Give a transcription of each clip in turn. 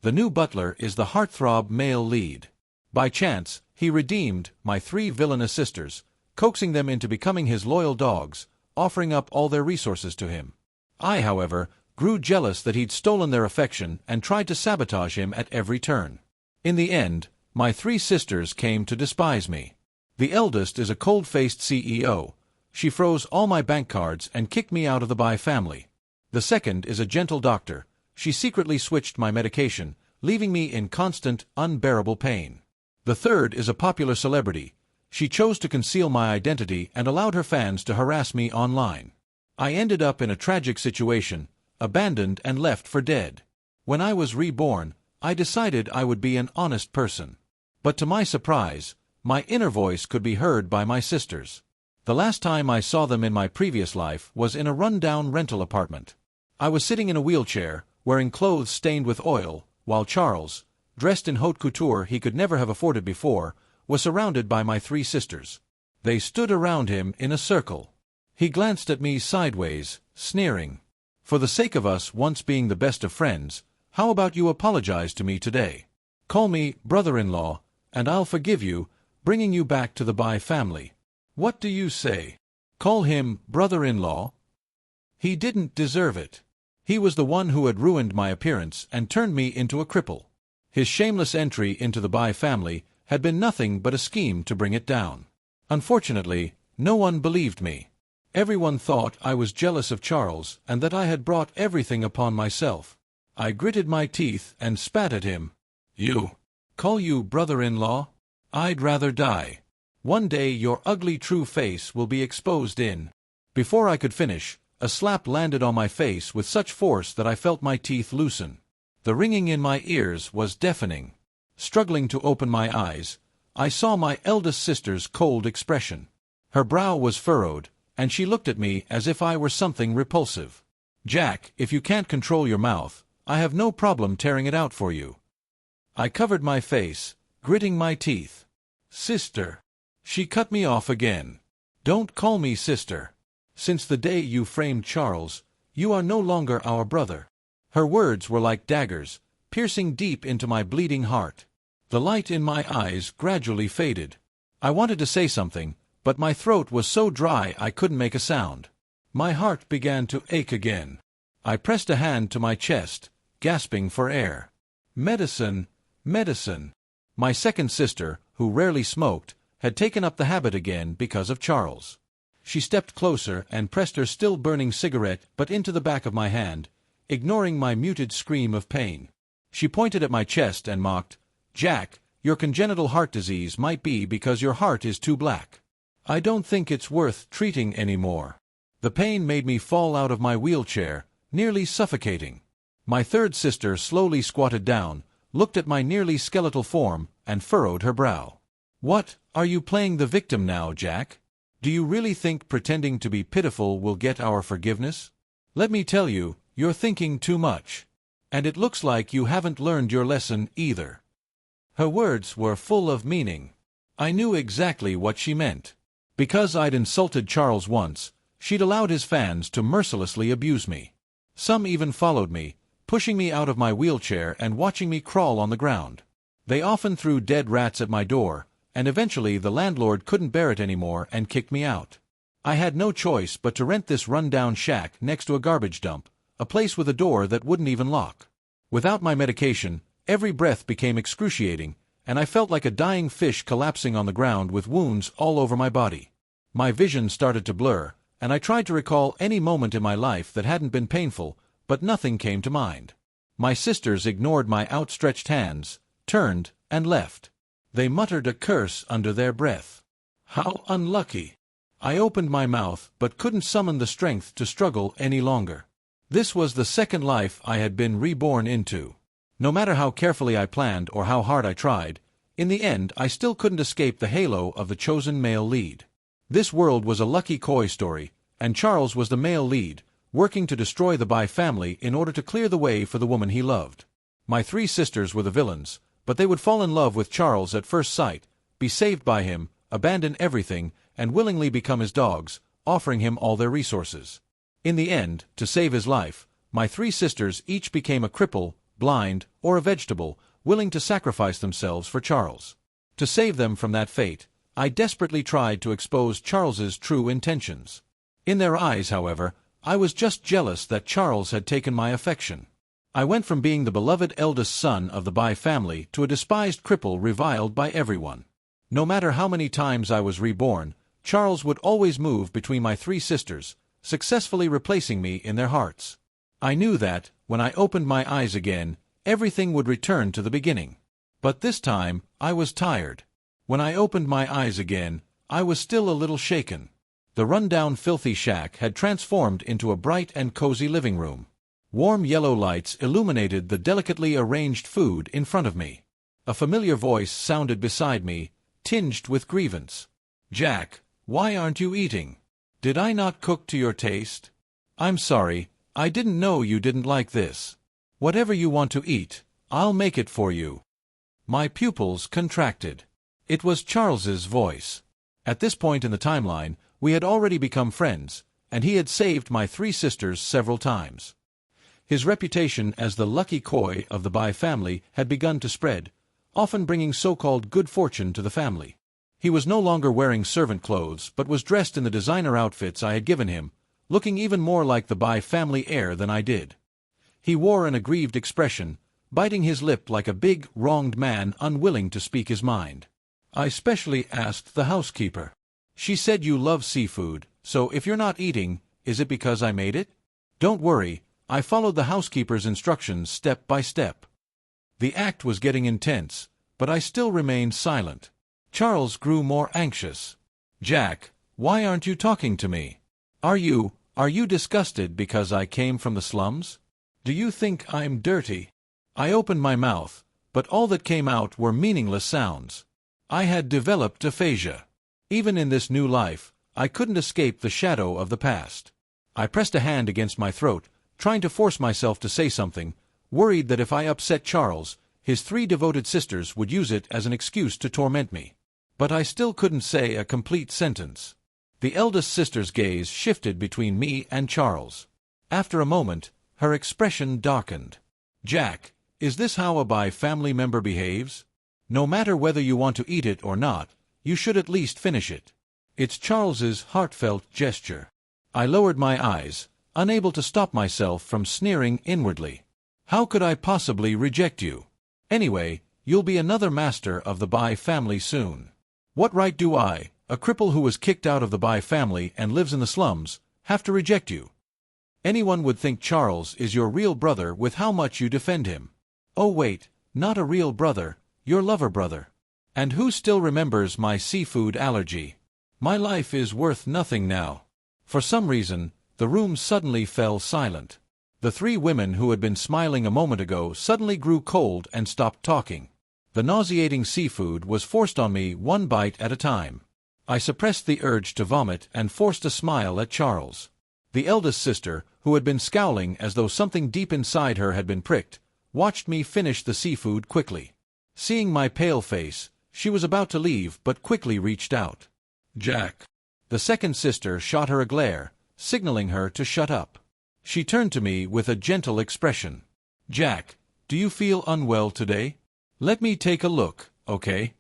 The new butler is the heartthrob male lead. By chance, he redeemed my 3 villainous sisters, coaxing them into becoming his loyal dogs, offering up all their resources to him. I, however, grew jealous that he'd stolen their affection and tried to sabotage him at every turn. In the end, my 3 sisters came to despise me. The eldest is a cold-faced CEO. She froze all my bank cards and kicked me out of the Bai family. The second is a gentle doctor. She secretly switched my medication, leaving me in constant, unbearable pain. The third is a popular celebrity. She chose to conceal my identity and allowed her fans to harass me online. I ended up in a tragic situation, abandoned and left for dead. When I was reborn, I decided I would be an honest person. But to my surprise, my inner voice could be heard by my sisters. The last time I saw them in my previous life was in a run-down rental apartment. I was sitting in a wheelchair, wearing clothes stained with oil, while Charles, dressed in haute couture he could never have afforded before, was surrounded by my 3 sisters. They stood around him in a circle. He glanced at me sideways, sneering. "For the sake of us once being the best of friends, how about you apologize to me today? Call me brother-in-law, and I'll forgive you, bringing you back to the Bai family. What do you say? Call him brother-in-law? He didn't deserve it. He was the one who had ruined my appearance and turned me into a cripple. His shameless entry into the Bai family had been nothing but a scheme to bring it down. Unfortunately, no one believed me. Everyone thought I was jealous of Charles and that I had brought everything upon myself. I gritted my teeth and spat at him. You call you brother-in-law? I'd rather die. One day your ugly true face will be exposed in." Before I could finish, a slap landed on my face with such force that I felt my teeth loosen. The ringing in my ears was deafening. Struggling to open my eyes, I saw my eldest sister's cold expression. Her brow was furrowed, and she looked at me as if I were something repulsive. "Jack, if you can't control your mouth, I have no problem tearing it out for you." I covered my face, gritting my teeth. "Sister." She cut me off again. "Don't call me sister. Since the day you framed Charles, you are no longer our brother." Her words were like daggers, piercing deep into my bleeding heart. The light in my eyes gradually faded. I wanted to say something, but my throat was so dry I couldn't make a sound. My heart began to ache again. I pressed a hand to my chest, gasping for air. "Medicine, medicine." My second sister, who rarely smoked, had taken up the habit again because of Charles. She stepped closer and pressed her still-burning cigarette butt into the back of my hand, ignoring my muted scream of pain. She pointed at my chest and mocked, "Jack, your congenital heart disease might be because your heart is too black. I don't think it's worth treating anymore." The pain made me fall out of my wheelchair, nearly suffocating. My third sister slowly squatted down, looked at my nearly skeletal form, and furrowed her brow. "What, are you playing the victim now, Jack? Do you really think pretending to be pitiful will get our forgiveness? Let me tell you, you're thinking too much. And it looks like you haven't learned your lesson either." Her words were full of meaning. I knew exactly what she meant. Because I'd insulted Charles once, she'd allowed his fans to mercilessly abuse me. Some even followed me, pushing me out of my wheelchair and watching me crawl on the ground. They often threw dead rats at my door, and eventually the landlord couldn't bear it anymore and kicked me out. I had no choice but to rent this run-down shack next to a garbage dump, a place with a door that wouldn't even lock. Without my medication, every breath became excruciating, and I felt like a dying fish collapsing on the ground with wounds all over my body. My vision started to blur, and I tried to recall any moment in my life that hadn't been painful, but nothing came to mind. My sisters ignored my outstretched hands, turned, and left. They muttered a curse under their breath. How unlucky! I opened my mouth but couldn't summon the strength to struggle any longer. This was the second life I had been reborn into. No matter how carefully I planned or how hard I tried, in the end I still couldn't escape the halo of the chosen male lead. This world was a lucky koi story, and Charles was the male lead, working to destroy the Bai family in order to clear the way for the woman he loved. My 3 sisters were the villains, but they would fall in love with Charles at first sight, be saved by him, abandon everything, and willingly become his dogs, offering him all their resources. In the end, to save his life, my 3 sisters each became a cripple, blind, or a vegetable, willing to sacrifice themselves for Charles. To save them from that fate, I desperately tried to expose Charles's true intentions. In their eyes, however, I was just jealous that Charles had taken my affection. I went from being the beloved eldest son of the Bai family to a despised cripple reviled by everyone. No matter how many times I was reborn, Charles would always move between my three sisters, successfully replacing me in their hearts. I knew that, when I opened my eyes again, everything would return to the beginning. But this time, I was tired. When I opened my eyes again, I was still a little shaken. The run-down filthy shack had transformed into a bright and cozy living room. Warm yellow lights illuminated the delicately arranged food in front of me. A familiar voice sounded beside me, tinged with grievance. "Jack, why aren't you eating? Did I not cook to your taste? I'm sorry, I didn't know you didn't like this. Whatever you want to eat, I'll make it for you." My pupils contracted. It was Charles's voice. At this point in the timeline, we had already become friends, and he had saved my three sisters several times. His reputation as the lucky koi of the Bai family had begun to spread, often bringing so-called good fortune to the family. He was no longer wearing servant clothes but was dressed in the designer outfits I had given him, looking even more like the Bai family heir than I did. He wore an aggrieved expression, biting his lip like a big, wronged man unwilling to speak his mind. I specially asked the housekeeper. She said you love seafood, so if you're not eating, is it because I made it? Don't worry, I followed the housekeeper's instructions step by step. The act was getting intense, but I still remained silent. Charles grew more anxious. "Jack, why aren't you talking to me? Are you disgusted because I came from the slums? Do you think I'm dirty?" I opened my mouth, but all that came out were meaningless sounds. I had developed aphasia. Even in this new life, I couldn't escape the shadow of the past. I pressed a hand against my throat, trying to force myself to say something, worried that if I upset Charles, his three devoted sisters would use it as an excuse to torment me. But I still couldn't say a complete sentence. The eldest sister's gaze shifted between me and Charles. After a moment, her expression darkened. "Jack, is this how a Bai family member behaves? No matter whether you want to eat it or not, you should at least finish it." It's Charles's heartfelt gesture. I lowered my eyes, unable to stop myself from sneering inwardly. How could I possibly reject you? Anyway, you'll be another master of the Bai family soon. What right do I, a cripple who was kicked out of the Bai family and lives in the slums, have to reject you? Anyone would think Charles is your real brother with how much you defend him. Oh wait, not a real brother, your lover brother. And who still remembers my seafood allergy? My life is worth nothing now. For some reason, the room suddenly fell silent. The three women who had been smiling a moment ago suddenly grew cold and stopped talking. The nauseating seafood was forced on me one bite at a time. I suppressed the urge to vomit and forced a smile at Charles. The eldest sister, who had been scowling as though something deep inside her had been pricked, watched me finish the seafood quickly. Seeing my pale face, she was about to leave but quickly reached out. "Jack." The second sister shot her a glare, signaling her to shut up. She turned to me with a gentle expression. "Jack, do you feel unwell today? Let me take a look, okay?"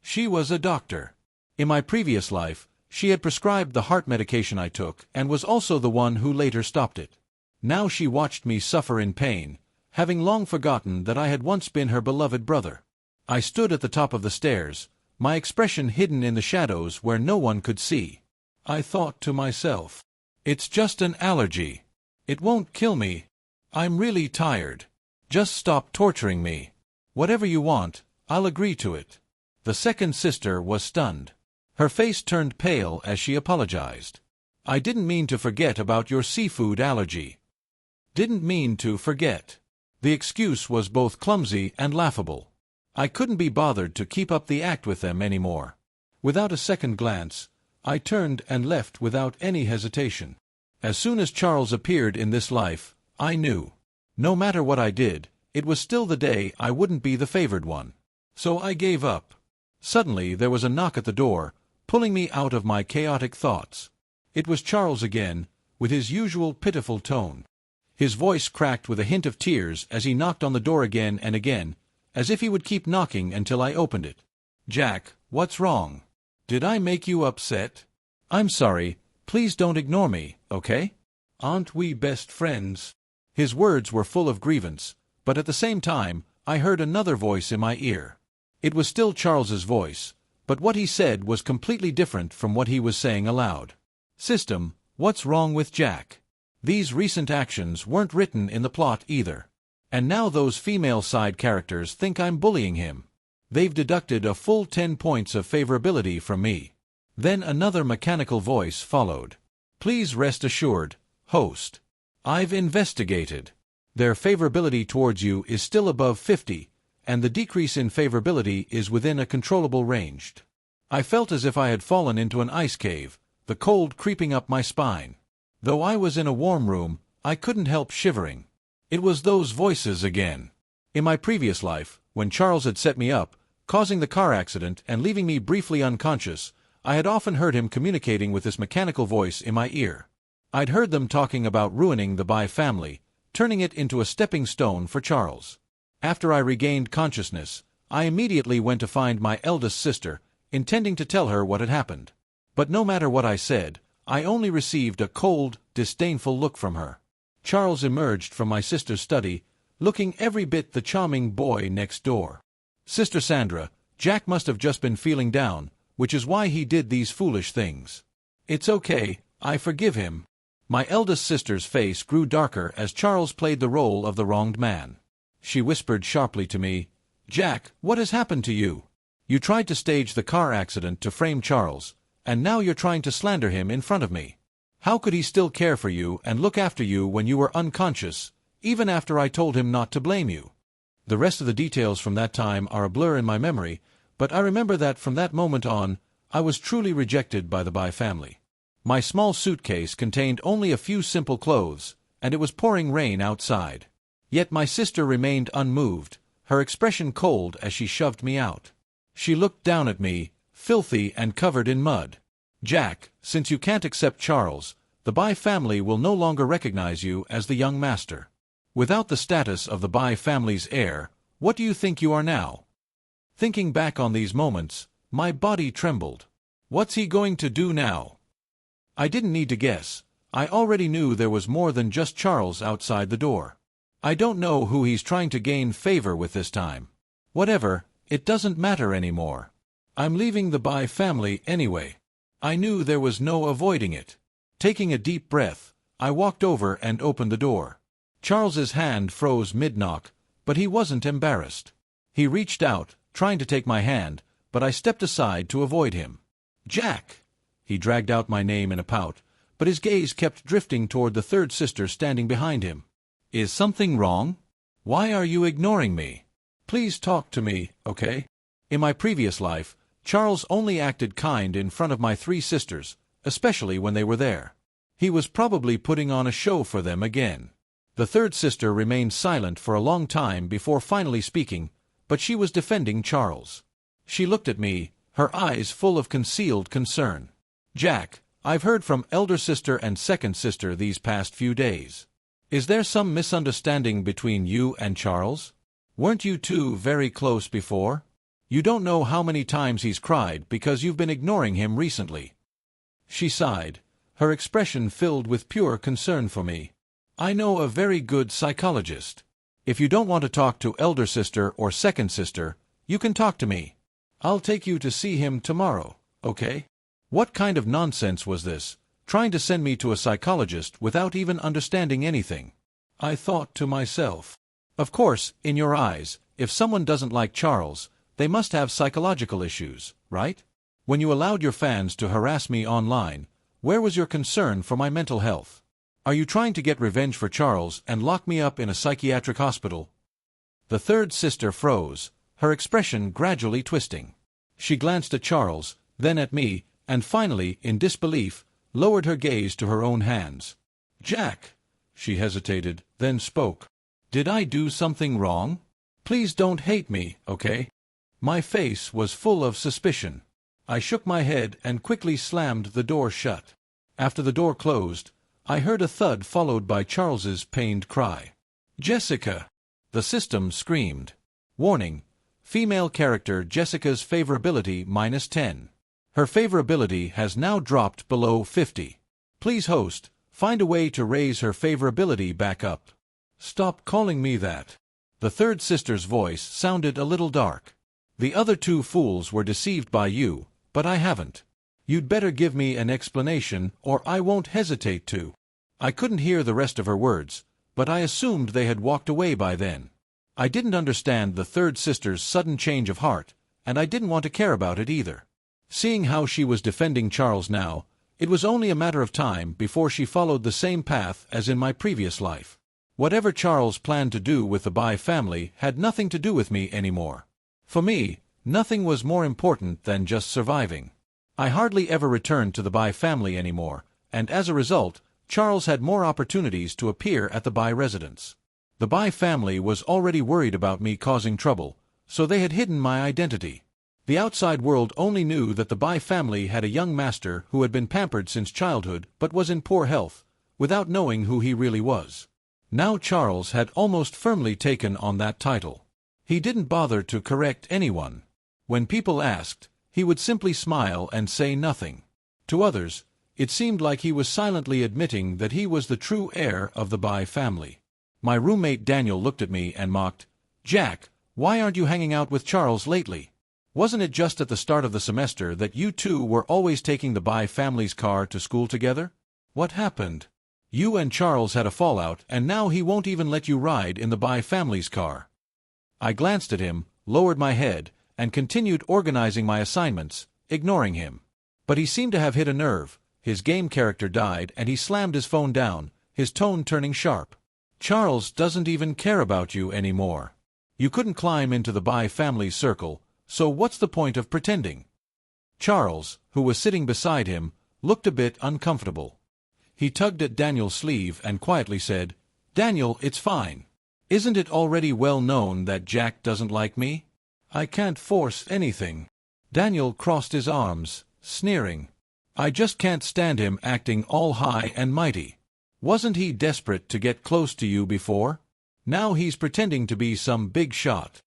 She was a doctor. In my previous life, she had prescribed the heart medication I took and was also the one who later stopped it. Now she watched me suffer in pain, having long forgotten that I had once been her beloved brother. I stood at the top of the stairs, my expression hidden in the shadows where no one could see. I thought to myself, it's just an allergy. It won't kill me. I'm really tired. Just stop torturing me. Whatever you want, I'll agree to it. The second sister was stunned. Her face turned pale as she apologized. I didn't mean to forget about your seafood allergy. Didn't mean to forget. The excuse was both clumsy and laughable. I couldn't be bothered to keep up the act with them anymore. Without a second glance, I turned and left without any hesitation. As soon as Charles appeared in this life, I knew. No matter what I did, it was still the day I wouldn't be the favored one. So I gave up. Suddenly there was a knock at the door, pulling me out of my chaotic thoughts. It was Charles again, with his usual pitiful tone. His voice cracked with a hint of tears as he knocked on the door again and again, as if he would keep knocking until I opened it. "Jack, what's wrong? Did I make you upset? I'm sorry, please don't ignore me, okay? Aren't we best friends?" His words were full of grievance, but at the same time, I heard another voice in my ear. It was still Charles's voice, but what he said was completely different from what he was saying aloud. "System, what's wrong with Jack? These recent actions weren't written in the plot either. And now those female side characters think I'm bullying him. They've deducted a full 10 points of favorability from me." Then another mechanical voice followed. "Please rest assured, host. I've investigated. Their favorability towards you is still above 50, and the decrease in favorability is within a controllable range." I felt as if I had fallen into an ice cave, the cold creeping up my spine. Though I was in a warm room, I couldn't help shivering. It was those voices again. In my previous life, when Charles had set me up, causing the car accident and leaving me briefly unconscious, I had often heard him communicating with this mechanical voice in my ear. I'd heard them talking about ruining the Bai family, turning it into a stepping stone for Charles. After I regained consciousness, I immediately went to find my eldest sister, intending to tell her what had happened. But no matter what I said, I only received a cold, disdainful look from her. Charles emerged from my sister's study, looking every bit the charming boy next door. "Sister Sandra, Jack must have just been feeling down, which is why he did these foolish things. It's okay, I forgive him." My eldest sister's face grew darker as Charles played the role of the wronged man. She whispered sharply to me, "Jack, what has happened to you? You tried to stage the car accident to frame Charles, and now you're trying to slander him in front of me. How could he still care for you and look after you when you were unconscious, even after I told him not to blame you?" The rest of the details from that time are a blur in my memory, but I remember that from that moment on, I was truly rejected by the Bai family. My small suitcase contained only a few simple clothes, and it was pouring rain outside. Yet my sister remained unmoved, her expression cold as she shoved me out. She looked down at me, filthy and covered in mud. "Jack, since you can't accept Charles, the Bai family will no longer recognize you as the young master. Without the status of the Bai family's heir, what do you think you are now?" Thinking back on these moments, my body trembled. What's he going to do now? I didn't need to guess. I already knew there was more than just Charles outside the door. I don't know who he's trying to gain favor with this time. Whatever, it doesn't matter anymore. I'm leaving the Bai family anyway. I knew there was no avoiding it. Taking a deep breath, I walked over and opened the door. Charles's hand froze mid-knock, but he wasn't embarrassed. He reached out, trying to take my hand, but I stepped aside to avoid him. "Jack!" He dragged out my name in a pout, but his gaze kept drifting toward the third sister standing behind him. "Is something wrong? Why are you ignoring me? Please talk to me, okay?" In my previous life, Charles only acted kind in front of my 3 sisters, especially when they were there. He was probably putting on a show for them again. The third sister remained silent for a long time before finally speaking, but she was defending Charles. She looked at me, her eyes full of concealed concern. "Jack, I've heard from elder sister and second sister these past few days. Is there some misunderstanding between you and Charles? Weren't you two very close before? You don't know how many times he's cried because you've been ignoring him recently." She sighed, her expression filled with pure concern for me. "I know a very good psychologist. If you don't want to talk to elder sister or second sister, you can talk to me. I'll take you to see him tomorrow, okay?" What kind of nonsense was this, trying to send me to a psychologist without even understanding anything? I thought to myself. Of course, in your eyes, if someone doesn't like Charles, they must have psychological issues, right? When you allowed your fans to harass me online, where was your concern for my mental health? Are you trying to get revenge for Charles and lock me up in a psychiatric hospital? The third sister froze, her expression gradually twisting. She glanced at Charles, then at me, and finally, in disbelief, lowered her gaze to her own hands. "Jack," she hesitated, then spoke. "Did I do something wrong? Please don't hate me, okay?" My face was full of suspicion. I shook my head and quickly slammed the door shut. After the door closed, I heard a thud followed by Charles's pained cry. "Jessica!" The system screamed. Warning: female character Jessica's favorability -10. Her favorability has now dropped below 50. Please host, find a way to raise her favorability back up. "Stop calling me that." The third sister's voice sounded a little dark. "The other two fools were deceived by you, but I haven't. You'd better give me an explanation, or I won't hesitate to." I couldn't hear the rest of her words, but I assumed they had walked away by then. I didn't understand the third sister's sudden change of heart, and I didn't want to care about it either. Seeing how she was defending Charles now, it was only a matter of time before she followed the same path as in my previous life. Whatever Charles planned to do with the Bai family had nothing to do with me anymore. For me, nothing was more important than just surviving. I hardly ever returned to the Bai family anymore, and as a result, Charles had more opportunities to appear at the Bai residence. The Bai family was already worried about me causing trouble, so they had hidden my identity. The outside world only knew that the Bai family had a young master who had been pampered since childhood but was in poor health, without knowing who he really was. Now Charles had almost firmly taken on that title. He didn't bother to correct anyone. When people asked, he would simply smile and say nothing. To others, it seemed like he was silently admitting that he was the true heir of the Bai family. My roommate Daniel looked at me and mocked, "Jack, why aren't you hanging out with Charles lately? Wasn't it just at the start of the semester that you two were always taking the Bai family's car to school together? What happened? You and Charles had a fallout, and now he won't even let you ride in the Bai family's car." I glanced at him, lowered my head, and continued organizing my assignments, ignoring him. But he seemed to have hit a nerve. His game character died and he slammed his phone down, his tone turning sharp. "Charles doesn't even care about you anymore. You couldn't climb into the Bai family's circle, so what's the point of pretending?" Charles, who was sitting beside him, looked a bit uncomfortable. He tugged at Daniel's sleeve and quietly said, "Daniel, it's fine. Isn't it already well known that Jack doesn't like me? I can't force anything." Daniel crossed his arms, sneering. "I just can't stand him acting all high and mighty. Wasn't he desperate to get close to you before? Now he's pretending to be some big shot."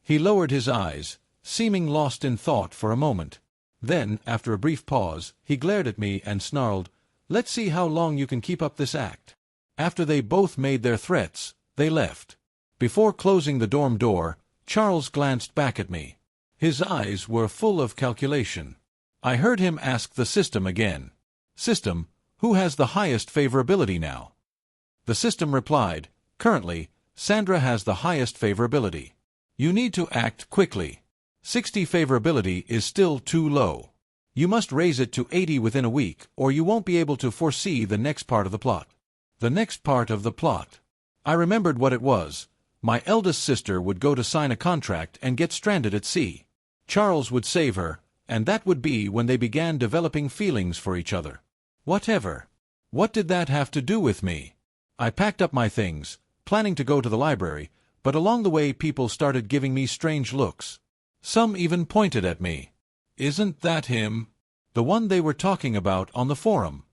He lowered his eyes, seeming lost in thought for a moment. Then, after a brief pause, he glared at me and snarled, "Let's see how long you can keep up this act." After they both made their threats, they left. Before closing the dorm door, Charles glanced back at me. His eyes were full of calculation. I heard him ask the system again. "System, who has the highest favorability now?" The system replied, "Currently, Sandra has the highest favorability. You need to act quickly. 60 favorability is still too low. You must raise it to 80 within a week, or you won't be able to foresee the next part of the plot." The next part of the plot. I remembered what it was. My eldest sister would go to sign a contract and get stranded at sea. Charles would save her, and that would be when they began developing feelings for each other. Whatever. What did that have to do with me? I packed up my things, planning to go to the library, but along the way people started giving me strange looks. Some even pointed at me. "Isn't that him? The one they were talking about on the forum?"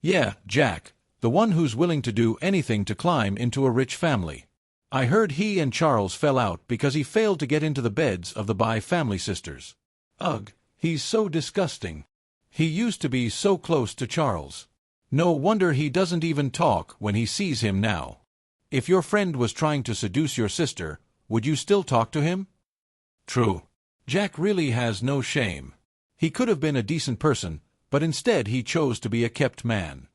"Yeah, Jack, the one who's willing to do anything to climb into a rich family. I heard he and Charles fell out because he failed to get into the beds of the Bai family sisters. Ugh, he's so disgusting. He used to be so close to Charles. No wonder he doesn't even talk when he sees him now. If your friend was trying to seduce your sister, would you still talk to him?" True. Jack really has no shame. He could have been a decent person, but instead he chose to be a kept man.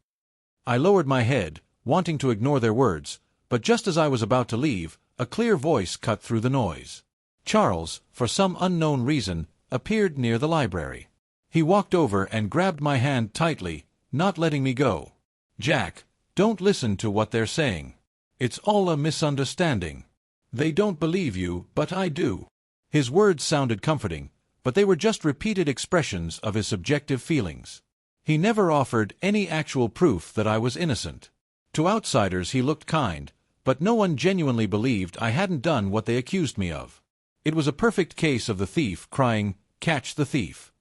I lowered my head, wanting to ignore their words, but just as I was about to leave, a clear voice cut through the noise. Charles, for some unknown reason, appeared near the library. He walked over and grabbed my hand tightly, not letting me go. "Jack, don't listen to what they're saying. It's all a misunderstanding. They don't believe you, but I do." His words sounded comforting, but they were just repeated expressions of his subjective feelings. He never offered any actual proof that I was innocent. To outsiders he looked kind, but no one genuinely believed I hadn't done what they accused me of. It was a perfect case of the thief crying, "Catch the thief."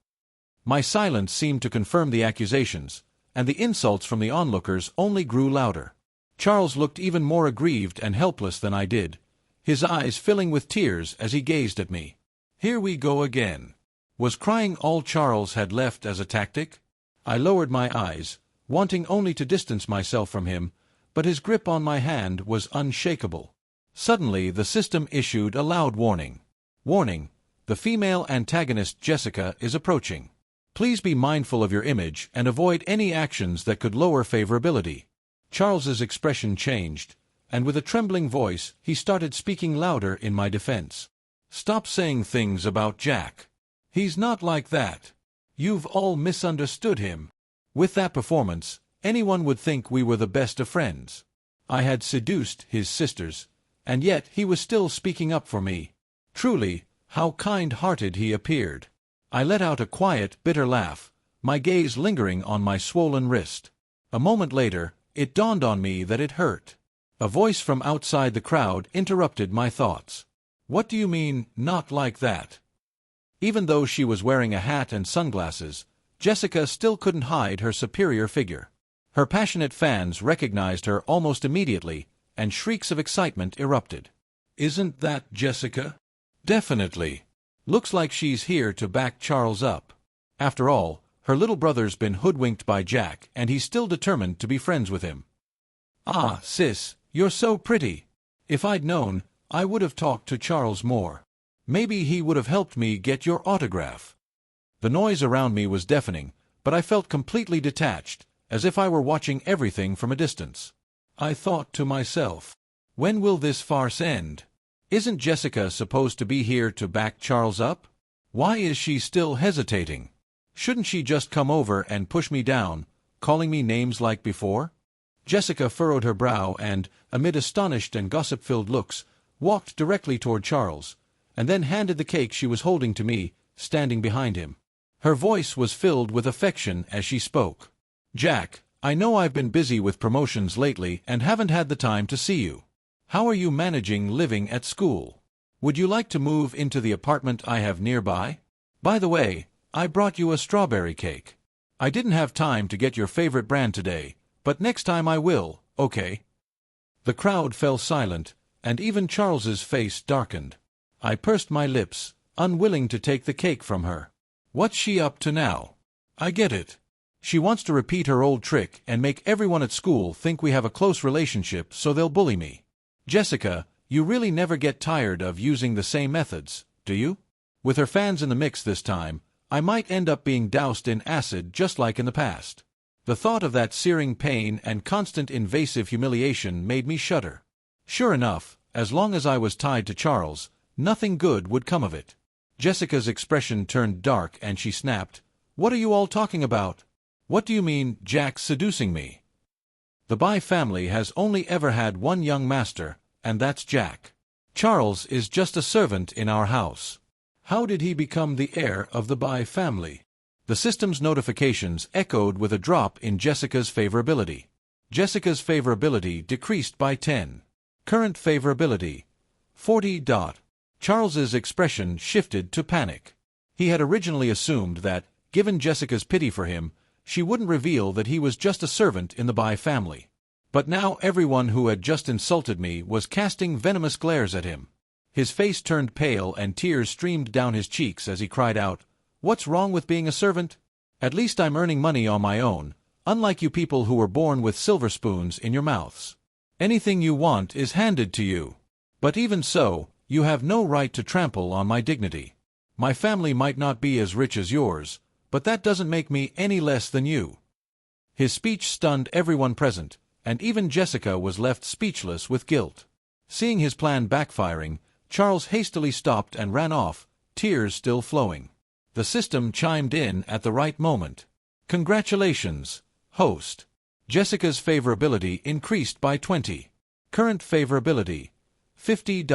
My silence seemed to confirm the accusations, and the insults from the onlookers only grew louder. Charles looked even more aggrieved and helpless than I did, his eyes filling with tears as he gazed at me. Here we go again. Was crying all Charles had left as a tactic? I lowered my eyes, wanting only to distance myself from him, but his grip on my hand was unshakable. Suddenly the system issued a loud warning. Warning: the female antagonist Jessica is approaching. Please be mindful of your image and avoid any actions that could lower favorability. Charles's expression changed, and with a trembling voice he started speaking louder in my defense. Stop saying things about Jack. He's not like that. You've all misunderstood him. With that performance, anyone would think we were the best of friends. I had seduced his sisters, and yet he was still speaking up for me. Truly, how kind-hearted he appeared. I let out a quiet, bitter laugh, my gaze lingering on my swollen wrist. A moment later, it dawned on me that it hurt. A voice from outside the crowd interrupted my thoughts. What do you mean, not like that? Even though she was wearing a hat and sunglasses, Jessica still couldn't hide her superior figure. Her passionate fans recognized her almost immediately, and shrieks of excitement erupted. Isn't that Jessica? Definitely. Looks like she's here to back Charles up. After all, her little brother's been hoodwinked by Jack, and he's still determined to be friends with him. Ah, sis, you're so pretty. If I'd known, I would have talked to Charles more. Maybe he would have helped me get your autograph. The noise around me was deafening, but I felt completely detached, as if I were watching everything from a distance. I thought to myself, when will this farce end? Isn't Jessica supposed to be here to back Charles up? Why is she still hesitating? Shouldn't she just come over and push me down, calling me names like before? Jessica furrowed her brow and, amid astonished and gossip-filled looks, walked directly toward Charles, and then handed the cake she was holding to me, standing behind him. Her voice was filled with affection as she spoke. Jack, I know I've been busy with promotions lately and haven't had the time to see you. How are you managing living at school? Would you like to move into the apartment I have nearby? By the way, I brought you a strawberry cake. I didn't have time to get your favorite brand today, but next time I will, okay? The crowd fell silent, and even Charles's face darkened. I pursed my lips, unwilling to take the cake from her. What's she up to now? I get it. She wants to repeat her old trick and make everyone at school think we have a close relationship so they'll bully me. Jessica, you really never get tired of using the same methods, do you? With her fans in the mix this time, I might end up being doused in acid just like in the past. The thought of that searing pain and constant invasive humiliation made me shudder. Sure enough, as long as I was tied to Charles, nothing good would come of it. Jessica's expression turned dark and she snapped, "What are you all talking about? What do you mean, Jack seducing me? The Bai family has only ever had one young master, and that's Jack. Charles is just a servant in our house. How did he become the heir of the Bai family?" The system's notifications echoed with a drop in Jessica's favorability. Jessica's favorability decreased by 10. Current favorability, 40. Charles's expression shifted to panic. He had originally assumed that, given Jessica's pity for him, she wouldn't reveal that he was just a servant in the Bai family. But now everyone who had just insulted me was casting venomous glares at him. His face turned pale and tears streamed down his cheeks as he cried out, "What's wrong with being a servant? At least I'm earning money on my own, unlike you people who were born with silver spoons in your mouths. Anything you want is handed to you. But even so, you have no right to trample on my dignity. My family might not be as rich as yours, but that doesn't make me any less than you." His speech stunned everyone present, and even Jessica was left speechless with guilt. Seeing his plan backfiring, Charles hastily stopped and ran off, tears still flowing. The system chimed in at the right moment. "Congratulations, host. Jessica's favorability increased by 20. Current favorability, 50.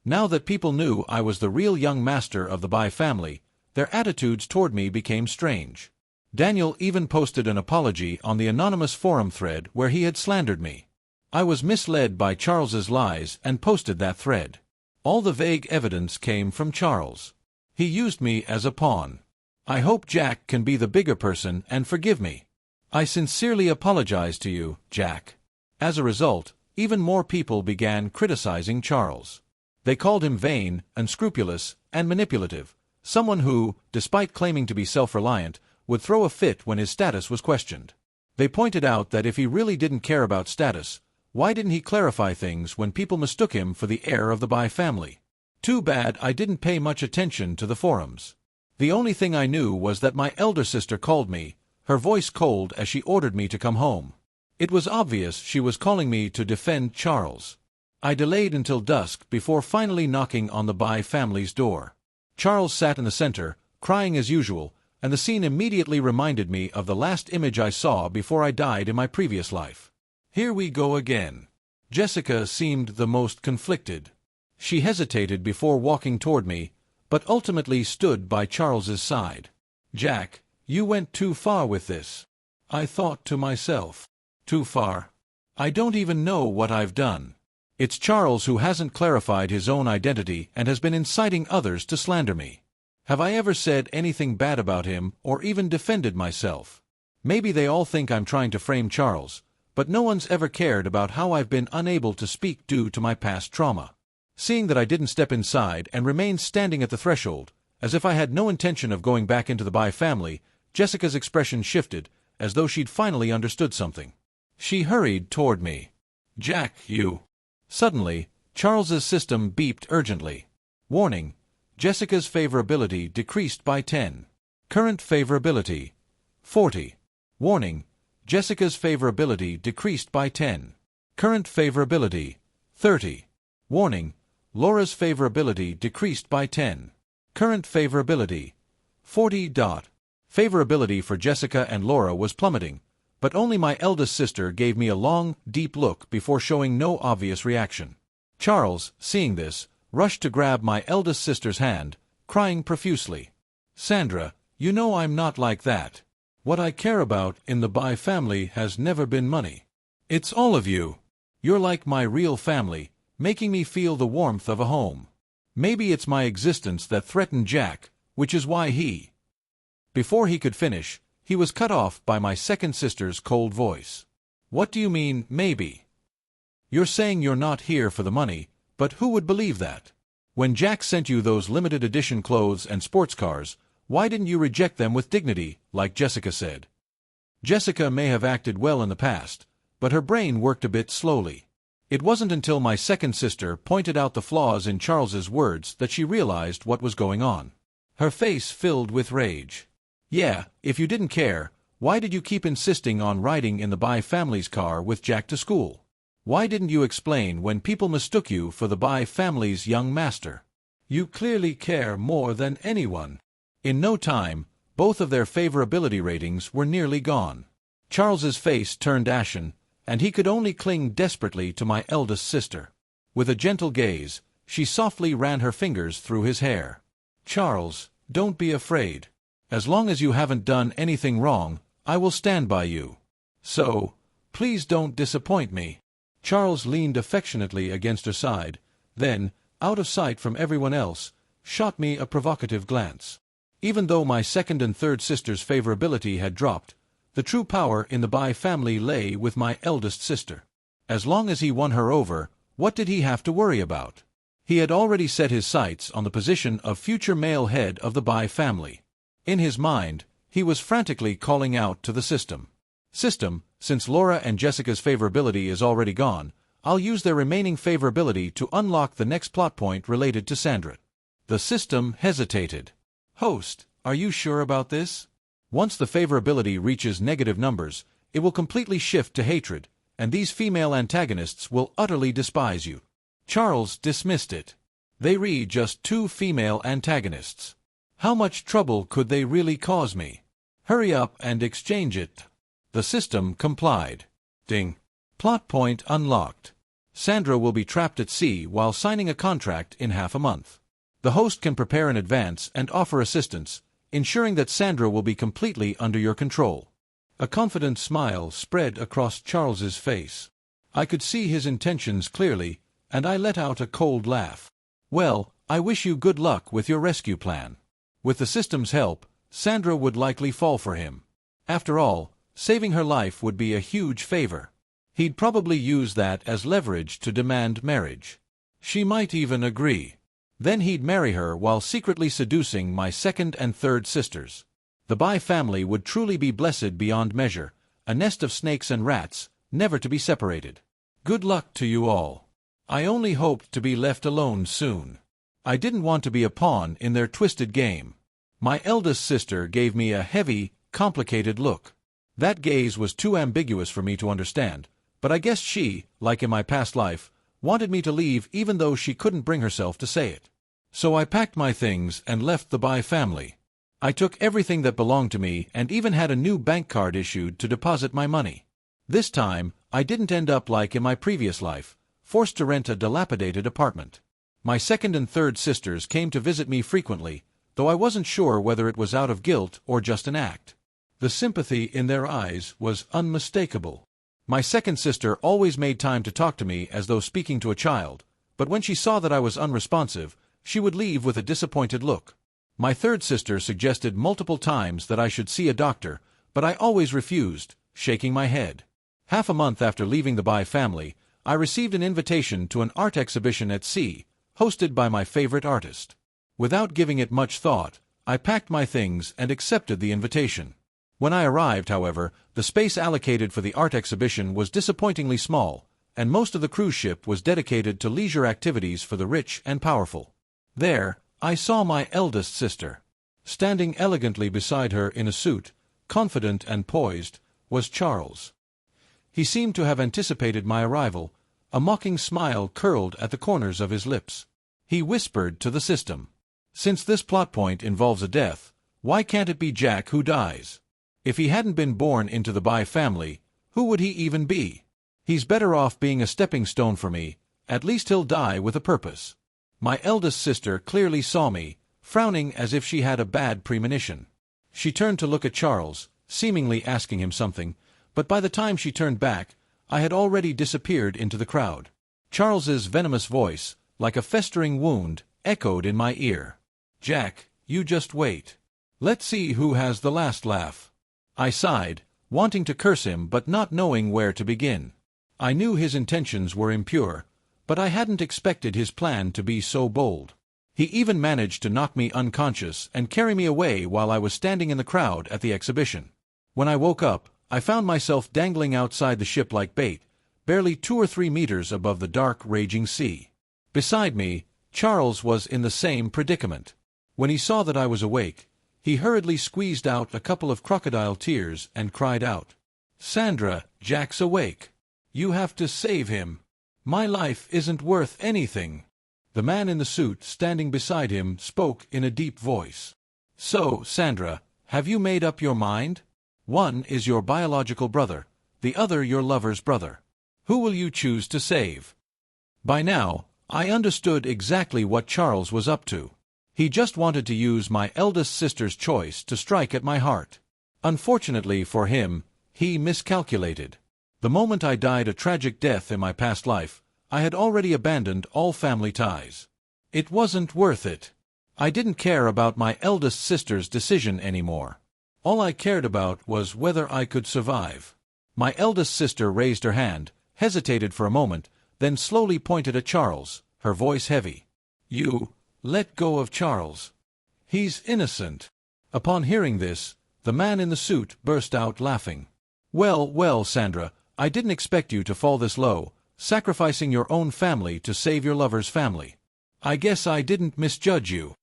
Now that people knew I was the real young master of the Bai family, their attitudes toward me became strange. Daniel even posted an apology on the anonymous forum thread where he had slandered me. I was misled by Charles's lies and posted that thread. All the vague evidence came from Charles. He used me as a pawn. I hope Jack can be the bigger person and forgive me. I sincerely apologize to you, Jack. As a result, even more people began criticizing Charles. They called him vain, unscrupulous, and manipulative, someone who, despite claiming to be self-reliant, would throw a fit when his status was questioned. They pointed out that if he really didn't care about status, why didn't he clarify things when people mistook him for the heir of the Bai family? Too bad I didn't pay much attention to the forums. The only thing I knew was that my elder sister called me, her voice cold as she ordered me to come home. It was obvious she was calling me to defend Charles. I delayed until dusk before finally knocking on the Bai family's door. Charles sat in the center, crying as usual, and the scene immediately reminded me of the last image I saw before I died in my previous life. Here we go again. Jessica seemed the most conflicted. She hesitated before walking toward me, but ultimately stood by Charles's side. Jack, you went too far with this. I thought to myself. Too far? I don't even know what I've done. It's Charles who hasn't clarified his own identity and has been inciting others to slander me. Have I ever said anything bad about him or even defended myself? Maybe they all think I'm trying to frame Charles, but no one's ever cared about how I've been unable to speak due to my past trauma. Seeing that I didn't step inside and remained standing at the threshold, as if I had no intention of going back into the Bai family, Jessica's expression shifted, as though she'd finally understood something. She hurried toward me. Jack, you... Suddenly, Charles's system beeped urgently. Warning: Jessica's favorability decreased by 10. Current favorability 40. Warning: Jessica's favorability decreased by 10. Current favorability 30. Warning: Laura's favorability decreased by 10. Current favorability 40. Favorability for Jessica and Laura was plummeting, but only my eldest sister gave me a long, deep look before showing no obvious reaction. Charles, seeing this, rushed to grab my eldest sister's hand, crying profusely. Sandra, you know I'm not like that. What I care about in the Bai family has never been money. It's all of you. You're like my real family, making me feel the warmth of a home. Maybe it's my existence that threatened Jack, which is why he... Before he could finish, he was cut off by my second sister's cold voice. What do you mean, maybe? You're saying you're not here for the money, but who would believe that? When Jack sent you those limited edition clothes and sports cars, why didn't you reject them with dignity, like Jessica said? Jessica may have acted well in the past, but her brain worked a bit slowly. It wasn't until my second sister pointed out the flaws in Charles's words that she realized what was going on. Her face filled with rage. Yeah, if you didn't care, why did you keep insisting on riding in the Bai family's car with Jack to school? Why didn't you explain when people mistook you for the Bai family's young master? You clearly care more than anyone. In no time, both of their favorability ratings were nearly gone. Charles's face turned ashen, and he could only cling desperately to my eldest sister. With a gentle gaze, she softly ran her fingers through his hair. Charles, don't be afraid. As long as you haven't done anything wrong, I will stand by you. So, please don't disappoint me. Charles leaned affectionately against her side, then, out of sight from everyone else, shot me a provocative glance. Even though my second and third sister's favorability had dropped, the true power in the Bai family lay with my eldest sister. As long as he won her over, what did he have to worry about? He had already set his sights on the position of future male head of the Bai family. In his mind, he was frantically calling out to the system. System, since Laura and Jessica's favorability is already gone, I'll use their remaining favorability to unlock the next plot point related to Sandra. The system hesitated. Host, are you sure about this? Once the favorability reaches negative numbers, it will completely shift to hatred, and these female antagonists will utterly despise you. Charles dismissed it. They read just 2 female antagonists. How much trouble could they really cause me? Hurry up and exchange it. The system complied. Ding. Plot point unlocked. Sandra will be trapped at sea while signing a contract in half a month. The host can prepare in advance and offer assistance, ensuring that Sandra will be completely under your control. A confident smile spread across Charles's face. I could see his intentions clearly, and I let out a cold laugh. Well, I wish you good luck with your rescue plan. With the system's help, Sandra would likely fall for him. After all, Saving her life would be a huge favor. He'd probably use that as leverage to demand marriage. She might even agree. Then he'd marry her while secretly seducing my second and third sisters. The Bai family would truly be blessed beyond measure, a nest of snakes and rats, never to be separated. Good luck to you all. I only hoped to be left alone soon. I didn't want to be a pawn in their twisted game. My eldest sister gave me a heavy, complicated look. That gaze was too ambiguous for me to understand, but I guess she, like in my past life, wanted me to leave even though she couldn't bring herself to say it. So I packed my things and left the Bai family. I took everything that belonged to me and even had a new bank card issued to deposit my money. This time, I didn't end up like in my previous life, forced to rent a dilapidated apartment. My second and third sisters came to visit me frequently, though I wasn't sure whether it was out of guilt or just an act. The sympathy in their eyes was unmistakable. My second sister always made time to talk to me as though speaking to a child, but when she saw that I was unresponsive, she would leave with a disappointed look. My third sister suggested multiple times that I should see a doctor, but I always refused, shaking my head. Half a month after leaving the Bai family, I received an invitation to an art exhibition at sea, hosted by my favorite artist. Without giving it much thought, I packed my things and accepted the invitation. When I arrived, however, the space allocated for the art exhibition was disappointingly small, and most of the cruise ship was dedicated to leisure activities for the rich and powerful. There, I saw my eldest sister. Standing elegantly beside her in a suit, confident and poised, was Charles. He seemed to have anticipated my arrival. A mocking smile curled at the corners of his lips. He whispered to the system, "Since this plot point involves a death, why can't it be Jack who dies? If he hadn't been born into the Bai family, who would he even be? He's better off being a stepping stone for me. At least he'll die with a purpose." My eldest sister clearly saw me, frowning as if she had a bad premonition. She turned to look at Charles, seemingly asking him something, but by the time she turned back, I had already disappeared into the crowd. Charles's venomous voice, like a festering wound, echoed in my ear. "Jack, you just wait. Let's see who has the last laugh." I sighed, wanting to curse him but not knowing where to begin. I knew his intentions were impure, but I hadn't expected his plan to be so bold. He even managed to knock me unconscious and carry me away while I was standing in the crowd at the exhibition. When I woke up, I found myself dangling outside the ship like bait, barely 2 or 3 meters above the dark, raging sea. Beside me, Charles was in the same predicament. When he saw that I was awake, he hurriedly squeezed out a couple of crocodile tears and cried out, "Sandra, Jack's awake. You have to save him. My life isn't worth anything." The man in the suit standing beside him spoke in a deep voice. "So, Sandra, have you made up your mind? One is your biological brother, the other your lover's brother. Who will you choose to save?" By now, I understood exactly what Charles was up to. He just wanted to use my eldest sister's choice to strike at my heart. Unfortunately for him, he miscalculated. The moment I died a tragic death in my past life, I had already abandoned all family ties. It wasn't worth it. I didn't care about my eldest sister's decision anymore. All I cared about was whether I could survive. My eldest sister raised her hand, hesitated for a moment, then slowly pointed at Charles, her voice heavy. "You, let go of Charles. He's innocent." Upon hearing this, the man in the suit burst out laughing. Well, well, Sandra, I didn't expect you to fall this low, sacrificing your own family to save your lover's family. I guess I didn't misjudge you."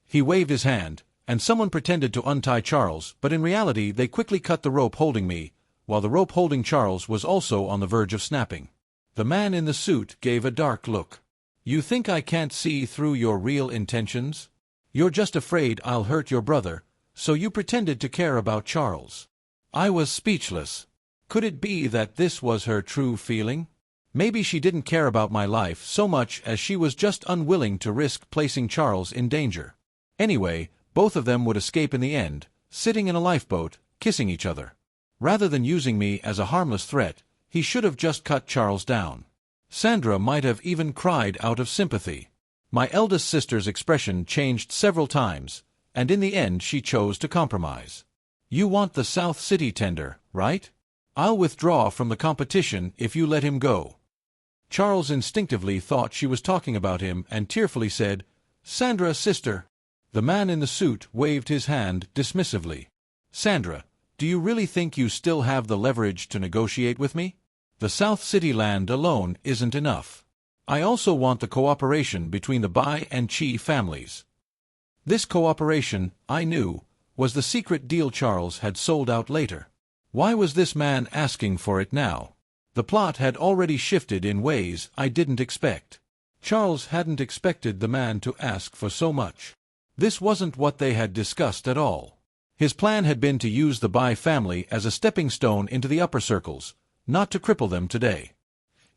He waved his hand, and someone pretended to untie Charles, but in reality they quickly cut the rope holding me, while the rope holding Charles was also on the verge of snapping. The man in the suit gave a dark look. "You think I can't see through your real intentions? You're just afraid I'll hurt your brother, so you pretended to care about Charles." I was speechless. Could it be that this was her true feeling? Maybe she didn't care about my life so much as she was just unwilling to risk placing Charles in danger. Anyway, both of them would escape in the end, sitting in a lifeboat, kissing each other. Rather than using me as a harmless threat, he should have just cut Charles down. Sandra might have even cried out of sympathy. My eldest sister's expression changed several times, and in the end she chose to compromise. You want the South City tender, right? I'll withdraw from the competition if you let him go. Charles instinctively thought she was talking about him and tearfully said, Sandra, sister. The man in the suit waved his hand dismissively. Sandra, do you really think you still have the leverage to negotiate with me? The South City land alone isn't enough. I also want the cooperation between the Bai and Chi families. This cooperation, I knew, was the secret deal Charles had sold out later. Why was this man asking for it now? The plot had already shifted in ways I didn't expect. Charles hadn't expected the man to ask for so much. This wasn't what they had discussed at all. His plan had been to use the Bai family as a stepping stone into the upper circles, not to cripple them today.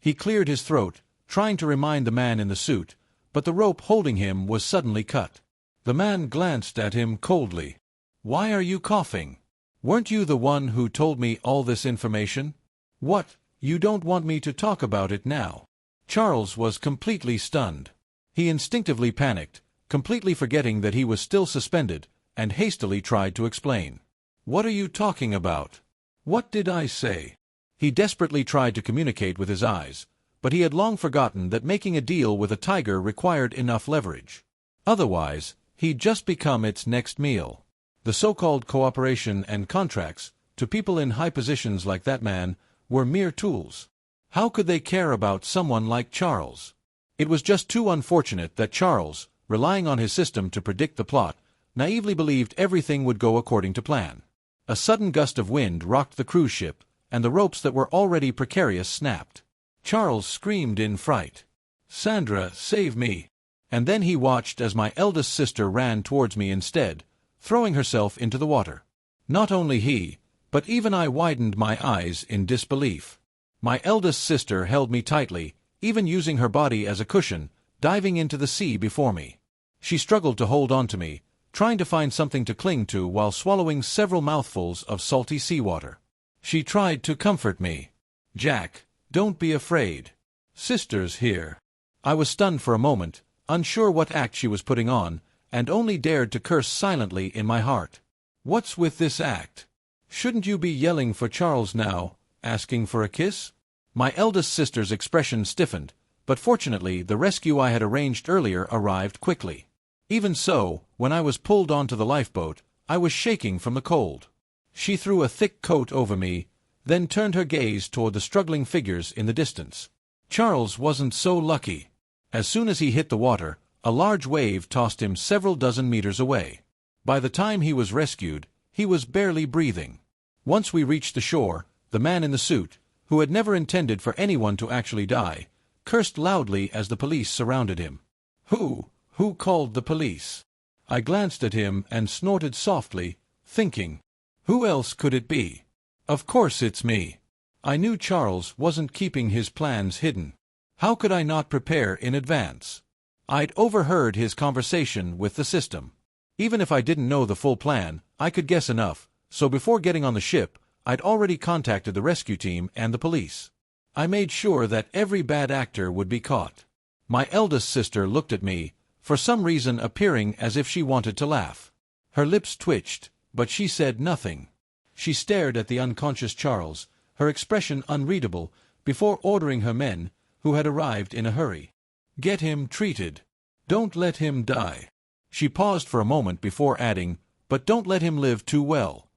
He cleared his throat, trying to remind the man in the suit, but the rope holding him was suddenly cut. The man glanced at him coldly. Why are you coughing? Weren't you the one who told me all this information? What, you don't want me to talk about it now? Charles was completely stunned. He instinctively panicked, completely forgetting that he was still suspended, and hastily tried to explain. What are you talking about? What did I say? He desperately tried to communicate with his eyes, but he had long forgotten that making a deal with a tiger required enough leverage. Otherwise, he'd just become its next meal. The so-called cooperation and contracts, to people in high positions like that man, were mere tools. How could they care about someone like Charles? It was just too unfortunate that Charles, relying on his system to predict the plot, naively believed everything would go according to plan. A sudden gust of wind rocked the cruise ship, and the ropes that were already precarious snapped. Charles screamed in fright. Sandra, save me! And then he watched as my eldest sister ran towards me instead, throwing herself into the water. Not only he, but even I widened my eyes in disbelief. My eldest sister held me tightly, even using her body as a cushion, diving into the sea before me. She struggled to hold on to me, trying to find something to cling to while swallowing several mouthfuls of salty seawater. She tried to comfort me. Jack, don't be afraid. Sister's here. I was stunned for a moment, unsure what act she was putting on, and only dared to curse silently in my heart. What's with this act? Shouldn't you be yelling for Charles now, asking for a kiss? My eldest sister's expression stiffened, but fortunately the rescue I had arranged earlier arrived quickly. Even so, when I was pulled onto the lifeboat, I was shaking from the cold. She threw a thick coat over me, then turned her gaze toward the struggling figures in the distance. Charles wasn't so lucky. As soon as he hit the water, a large wave tossed him several dozen meters away. By the time he was rescued, he was barely breathing. Once we reached the shore, the man in the suit, who had never intended for anyone to actually die, cursed loudly as the police surrounded him. Who called the police? I glanced at him and snorted softly, thinking, who else could it be? Of course it's me. I knew Charles wasn't keeping his plans hidden. How could I not prepare in advance? I'd overheard his conversation with the system. Even if I didn't know the full plan, I could guess enough, so before getting on the ship, I'd already contacted the rescue team and the police. I made sure that every bad actor would be caught. My eldest sister looked at me, for some reason appearing as if she wanted to laugh. Her lips twitched, but she said nothing. She stared at the unconscious Charles, her expression unreadable, before ordering her men, who had arrived in a hurry. Get him treated. Don't let him die. She paused for a moment before adding, but don't let him live too well.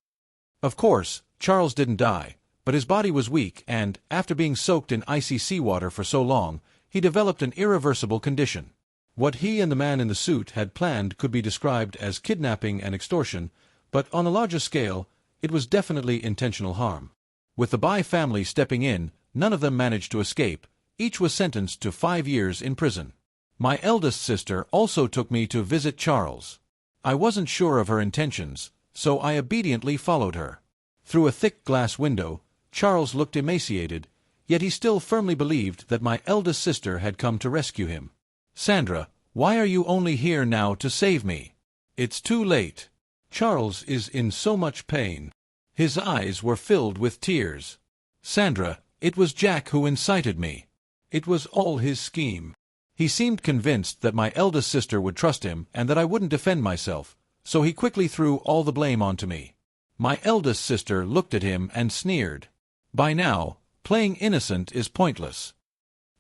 Of course, Charles didn't die, but his body was weak and, after being soaked in icy seawater for so long, he developed an irreversible condition. What he and the man in the suit had planned could be described as kidnapping and extortion, but on a larger scale, it was definitely intentional harm. With the Bai family stepping in, none of them managed to escape. Each was sentenced to 5 years in prison. My eldest sister also took me to visit Charles. I wasn't sure of her intentions, so I obediently followed her. Through a thick glass window, Charles looked emaciated, yet he still firmly believed that my eldest sister had come to rescue him. Sandra, why are you only here now to save me? It's too late. Charles is in so much pain. His eyes were filled with tears. Sandra, it was Jack who incited me. It was all his scheme. He seemed convinced that my eldest sister would trust him and that I wouldn't defend myself, so he quickly threw all the blame onto me. My eldest sister looked at him and sneered. By now, playing innocent is pointless.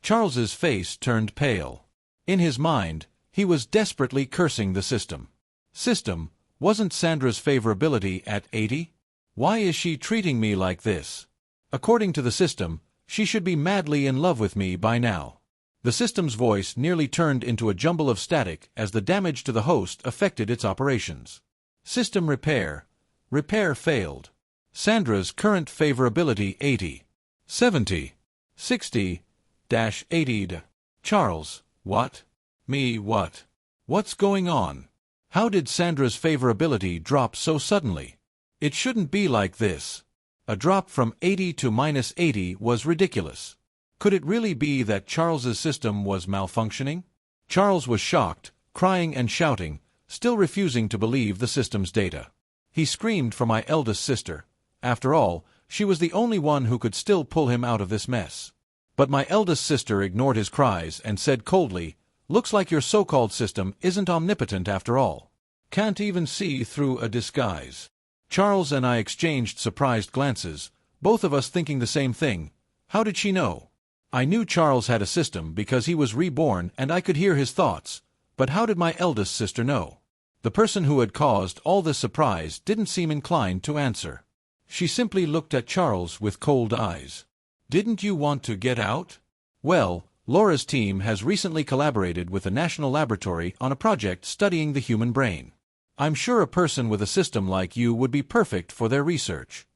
Charles's face turned pale. In his mind, he was desperately cursing the system. System, wasn't Sandra's favorability at 80? Why is she treating me like this? According to the system, she should be madly in love with me by now. The system's voice nearly turned into a jumble of static as the damage to the host affected its operations. System repair. Repair failed. Sandra's current favorability 80. 70. 60-80. Charles, what? Me what? What's going on? How did Sandra's favorability drop so suddenly? It shouldn't be like this. A drop from 80 to -80 was ridiculous. Could it really be that Charles's system was malfunctioning? Charles was shocked, crying and shouting, still refusing to believe the system's data. He screamed for my eldest sister. After all, she was the only one who could still pull him out of this mess. But my eldest sister ignored his cries and said coldly, "Looks like your so-called system isn't omnipotent after all. Can't even see through a disguise." Charles and I exchanged surprised glances, both of us thinking the same thing. How did she know? I knew Charles had a system because he was reborn and I could hear his thoughts, but how did my eldest sister know? The person who had caused all this surprise didn't seem inclined to answer. She simply looked at Charles with cold eyes. "Didn't you want to get out?" "Well, Laura's team has recently collaborated with the National Laboratory on a project studying the human brain. I'm sure a person with a system like you would be perfect for their research."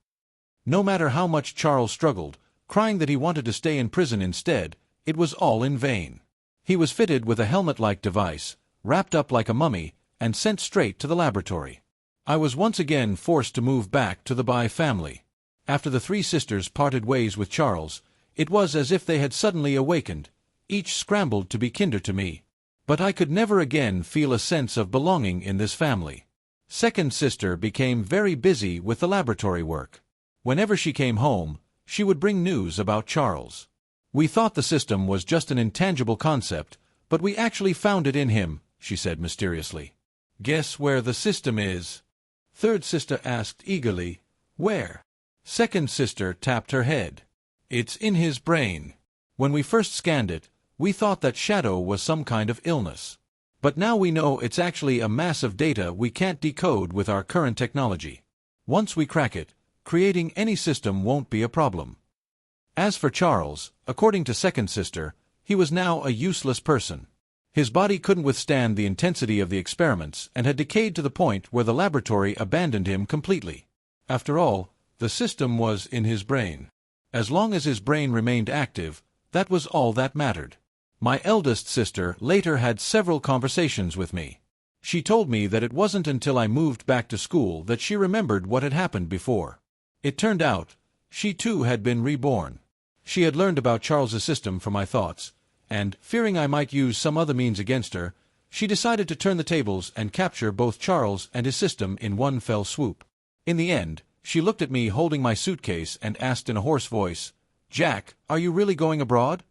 No matter how much Charles struggled, crying that he wanted to stay in prison instead, it was all in vain. He was fitted with a helmet-like device, wrapped up like a mummy, and sent straight to the laboratory. I was once again forced to move back to the Bai family. After the three sisters parted ways with Charles, it was as if they had suddenly awakened. Each scrambled to be kinder to me. But I could never again feel a sense of belonging in this family. Second sister became very busy with the laboratory work. Whenever she came home, she would bring news about Charles. "We thought the system was just an intangible concept, but we actually found it in him," she said mysteriously. "Guess where the system is?" Third sister asked eagerly. "Where?" Second sister tapped her head. "It's in his brain. When we first scanned it, we thought that shadow was some kind of illness. But now we know it's actually a mass of data we can't decode with our current technology. Once we crack it, creating any system won't be a problem." As for Charles, according to second sister, he was now a useless person. His body couldn't withstand the intensity of the experiments and had decayed to the point where the laboratory abandoned him completely. After all, the system was in his brain. As long as his brain remained active, that was all that mattered. My eldest sister later had several conversations with me. She told me that it wasn't until I moved back to school that she remembered what had happened before. It turned out, she too had been reborn. She had learned about Charles's system from my thoughts, and, fearing I might use some other means against her, she decided to turn the tables and capture both Charles and his system in one fell swoop. In the end, she looked at me holding my suitcase and asked in a hoarse voice, "Jack, are you really going abroad?"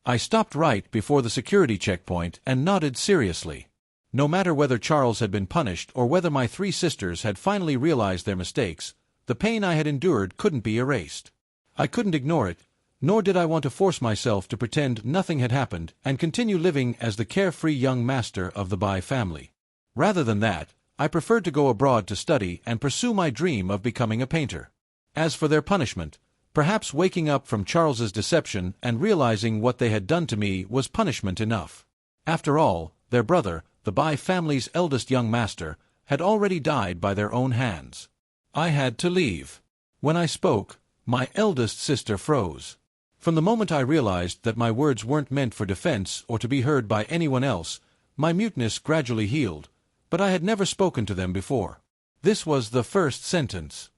I stopped right before the security checkpoint and nodded seriously. No matter whether Charles had been punished or whether my three sisters had finally realized their mistakes, the pain I had endured couldn't be erased. I couldn't ignore it, nor did I want to force myself to pretend nothing had happened and continue living as the carefree young master of the Bai family. Rather than that, I preferred to go abroad to study and pursue my dream of becoming a painter. As for their punishment, perhaps waking up from Charles's deception and realizing what they had done to me was punishment enough. After all, their brother, the Bai family's eldest young master, had already died by their own hands. I had to leave. When I spoke, my eldest sister froze. From the moment I realized that my words weren't meant for defense or to be heard by anyone else, my muteness gradually healed, but I had never spoken to them before. This was the first sentence.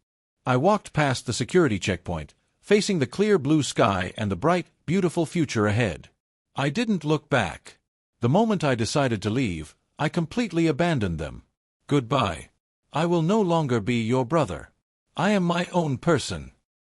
I walked past the security checkpoint, facing the clear blue sky and the bright, beautiful future ahead. I didn't look back. The moment I decided to leave, I completely abandoned them. Goodbye. I will no longer be your brother. I am my own person.